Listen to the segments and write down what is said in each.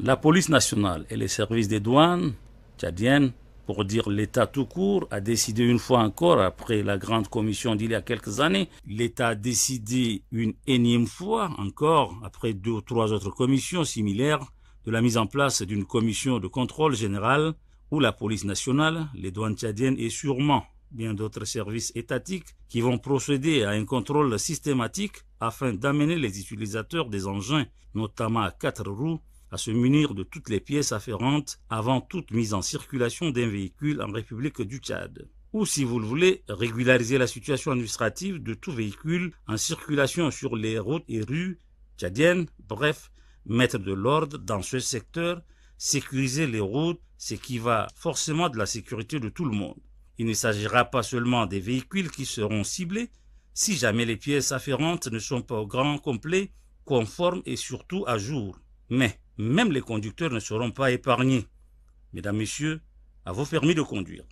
La police nationale et les services des douanes tchadiennes, pour dire l'État tout court, a décidé une fois encore, après la grande commission d'il y a quelques années, l'État a décidé une énième fois encore, après 2 ou 3 autres commissions similaires, de la mise en place d'une commission de contrôle général où la police nationale, les douanes tchadiennes et sûrement bien d'autres services étatiques qui vont procéder à un contrôle systématique afin d'amener les utilisateurs des engins, notamment à 4 roues, à se munir de toutes les pièces afférentes avant toute mise en circulation d'un véhicule en République du Tchad. Ou, si vous le voulez, régulariser la situation administrative de tout véhicule en circulation sur les routes et rues tchadiennes, bref, mettre de l'ordre dans ce secteur, sécuriser les routes, ce qui va forcément de la sécurité de tout le monde. Il ne s'agira pas seulement des véhicules qui seront ciblés, si jamais les pièces afférentes ne sont pas au grand complet, conformes et surtout à jour. Mais même les conducteurs ne seront pas épargnés. Mesdames, Messieurs, à vos permis de conduire.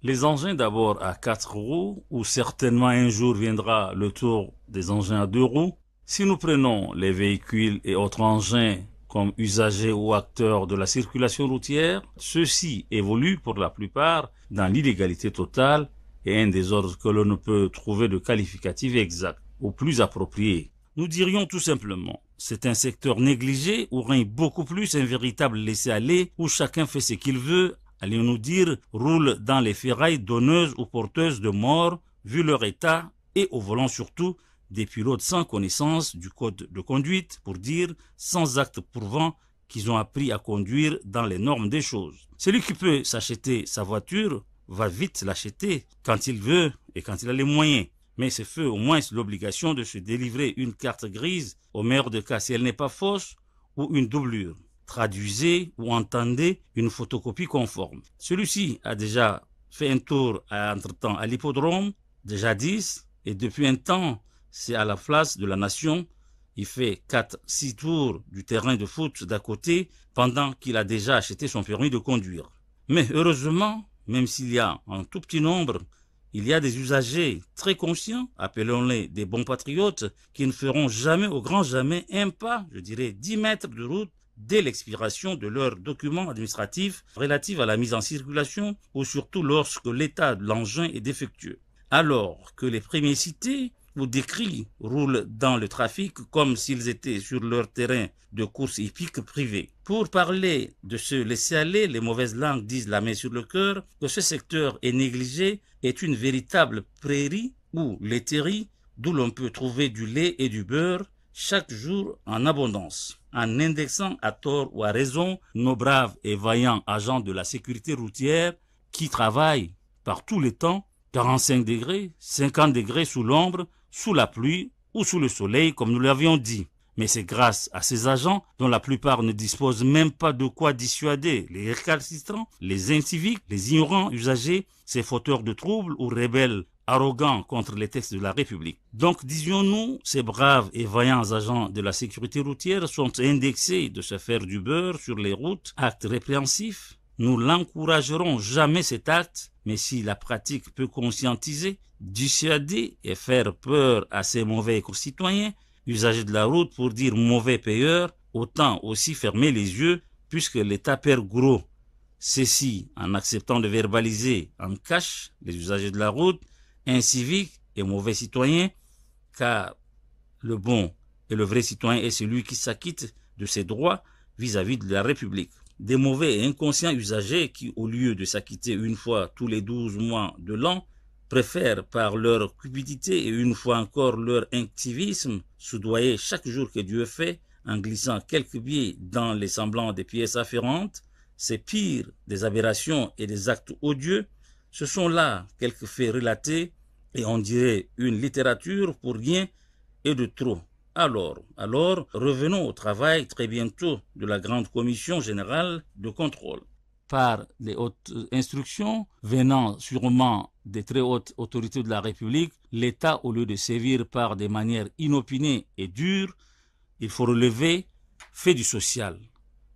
Les engins d'abord à 4 roues, où certainement un jour viendra le tour des engins à 2 roues. Si nous prenons les véhicules et autres engins comme usagers ou acteurs de la circulation routière, ceux-ci évoluent pour la plupart dans l'illégalité totale et un désordre que l'on ne peut trouver de qualificatif exact ou plus approprié. Nous dirions tout simplement, c'est un secteur négligé où règne beaucoup plus un véritable laisser-aller où chacun fait ce qu'il veut, allons-nous dire, roule dans les ferrailles donneuses ou porteuses de mort, vu leur état, et au volant surtout, des pilotes sans connaissance du code de conduite, pour dire sans acte prouvant qu'ils ont appris à conduire dans les normes des choses. Celui qui peut s'acheter sa voiture va vite l'acheter quand il veut et quand il a les moyens. Mais c'est fait au moins l'obligation de se délivrer une carte grise, au meilleur des cas si elle n'est pas fausse, ou une doublure. Traduisez ou entendez une photocopie conforme. Celui-ci a déjà fait un tour entre-temps à l'hippodrome, déjà 10, et depuis un temps, c'est à la place de la nation. Il fait 4-6 tours du terrain de foot d'à côté pendant qu'il a déjà acheté son permis de conduire. Mais heureusement, même s'il y a un tout petit nombre, il y a des usagers très conscients, appelons-les des bons patriotes, qui ne feront jamais, au grand jamais, un pas, je dirais 10 mètres de route dès l'expiration de leurs documents administratifs relatifs à la mise en circulation ou surtout lorsque l'état de l'engin est défectueux. Alors que les premiers cités ou décrits roulent dans le trafic comme s'ils étaient sur leur terrain de course hippique privé. Pour parler de ce laisser-aller, les mauvaises langues disent la main sur le cœur que ce secteur est négligé, est une véritable prairie ou laiterie d'où l'on peut trouver du lait et du beurre chaque jour en abondance. En indexant à tort ou à raison nos braves et vaillants agents de la sécurité routière qui travaillent par tous les temps, 45 degrés, 50 degrés sous l'ombre, sous la pluie ou sous le soleil, comme nous l'avions dit. Mais c'est grâce à ces agents, dont la plupart ne disposent même pas de quoi dissuader les récalcitrants, les inciviques, les ignorants usagers, ces fauteurs de troubles ou rebelles arrogants contre les textes de la République. Donc, disions-nous, ces braves et vaillants agents de la sécurité routière sont indexés de se faire du beurre sur les routes, acte répréhensif. Nous n'encouragerons jamais cet acte, mais si la pratique peut conscientiser, dissuader et faire peur à ces mauvais concitoyens, usagers de la route pour dire mauvais payeurs, autant aussi fermer les yeux puisque l'État perd gros. Ceci en acceptant de verbaliser en cash les usagers de la route, inciviques et mauvais citoyens, car le bon et le vrai citoyen est celui qui s'acquitte de ses droits vis-à-vis de la République. Des mauvais et inconscients usagers qui, au lieu de s'acquitter une fois tous les 12 mois de l'an, préfèrent par leur cupidité et une fois encore leur activisme soudoyer chaque jour que Dieu fait en glissant quelques billets dans les semblants des pièces afférentes, c'est pire des aberrations et des actes odieux. Ce sont là quelques faits relatés et on dirait une littérature pour rien et de trop. Alors, revenons au travail très bientôt de la grande commission générale de contrôle. Par les hautes instructions venant sûrement des très hautes autorités de la République, l'État, au lieu de sévir par des manières inopinées et dures, il faut relever, fait du social,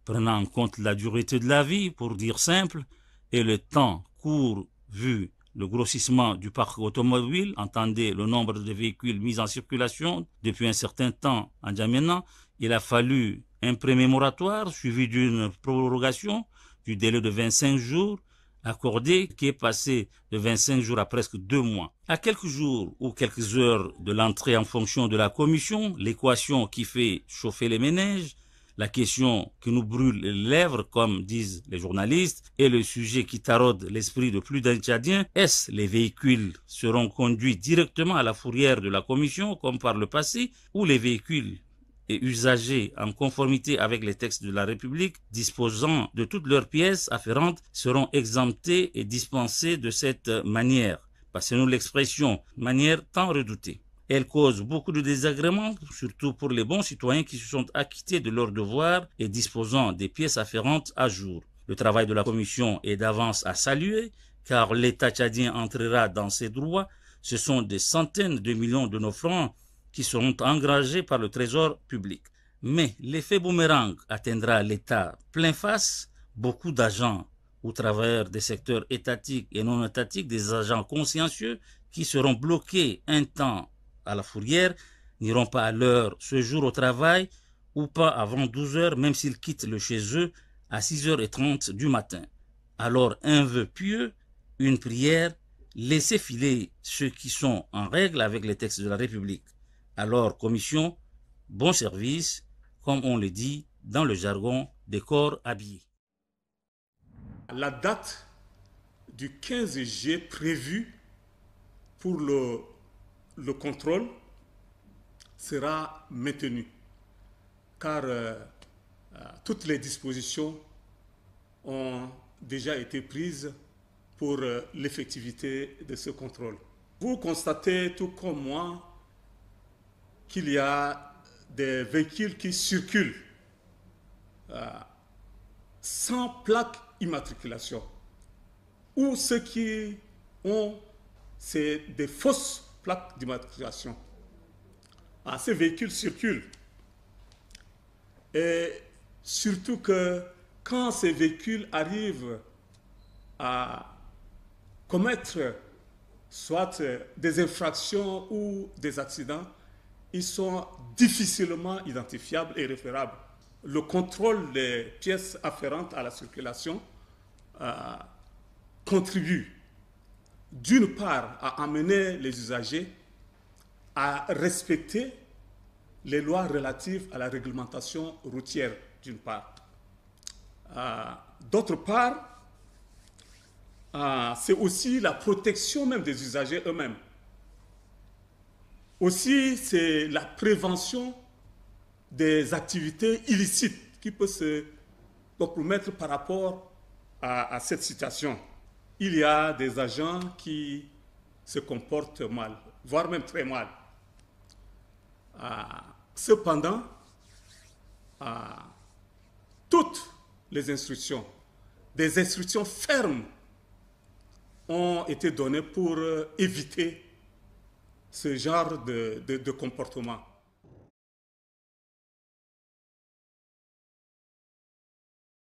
prenant en compte la dureté de la vie, pour dire simple, et le temps court vu le grossissement du parc automobile, entendez le nombre de véhicules mis en circulation depuis un certain temps en Djamena, Il a fallu un premier moratoire suivi d'une prorogation du délai de 25 jours accordé qui est passé de 25 jours à presque 2 mois. À quelques jours ou quelques heures de l'entrée en fonction de la commission, l'équation qui fait chauffer les ménages, la question qui nous brûle les lèvres, comme disent les journalistes, et le sujet qui taraude l'esprit de plus d'un Tchadien, est-ce les véhicules seront conduits directement à la fourrière de la commission, comme par le passé, ou les véhicules et usagers en conformité avec les textes de la République, disposant de toutes leurs pièces afférentes, seront exemptés et dispensés de cette manière. Passez-nous l'expression, manière tant redoutée. Elle cause beaucoup de désagréments, surtout pour les bons citoyens qui se sont acquittés de leurs devoirs et disposant des pièces afférentes à jour. Le travail de la commission est d'avance à saluer, car l'État tchadien entrera dans ses droits. Ce sont des centaines de millions de nos francs qui seront engagés par le trésor public. Mais l'effet boomerang atteindra l'État plein face. Beaucoup d'agents, au travers des secteurs étatiques et non étatiques, des agents consciencieux qui seront bloqués un temps à la fourrière, n'iront pas à l'heure ce jour au travail ou pas avant 12 heures, même s'ils quittent le chez eux à 6h30 du matin. Alors un vœu pieux, une prière, laissez filer ceux qui sont en règle avec les textes de la République. Alors, commission, bon service, comme on le dit dans le jargon des corps habillés. La date du 15 juillet prévue pour le contrôle sera maintenue, car toutes les dispositions ont déjà été prises pour l'effectivité de ce contrôle. Vous constatez, tout comme moi, qu'il y a des véhicules qui circulent sans plaque immatriculation, ou ceux qui ont, c'est des fausses plaques d'immatriculation. Ces véhicules circulent. Et surtout que quand ces véhicules arrivent à commettre soit des infractions ou des accidents, ils sont difficilement identifiables et référables. Le contrôle des pièces afférentes à la circulation contribue d'une part à amener les usagers à respecter les lois relatives à la réglementation routière, d'une part. D'autre part, c'est aussi la protection même des usagers eux-mêmes. Aussi, c'est la prévention des activités illicites qui peuvent se compromettre par rapport à cette situation. Il y a des agents qui se comportent mal, voire même très mal. Cependant, toutes les instructions, des instructions fermes ont été données pour éviter ce genre de comportement.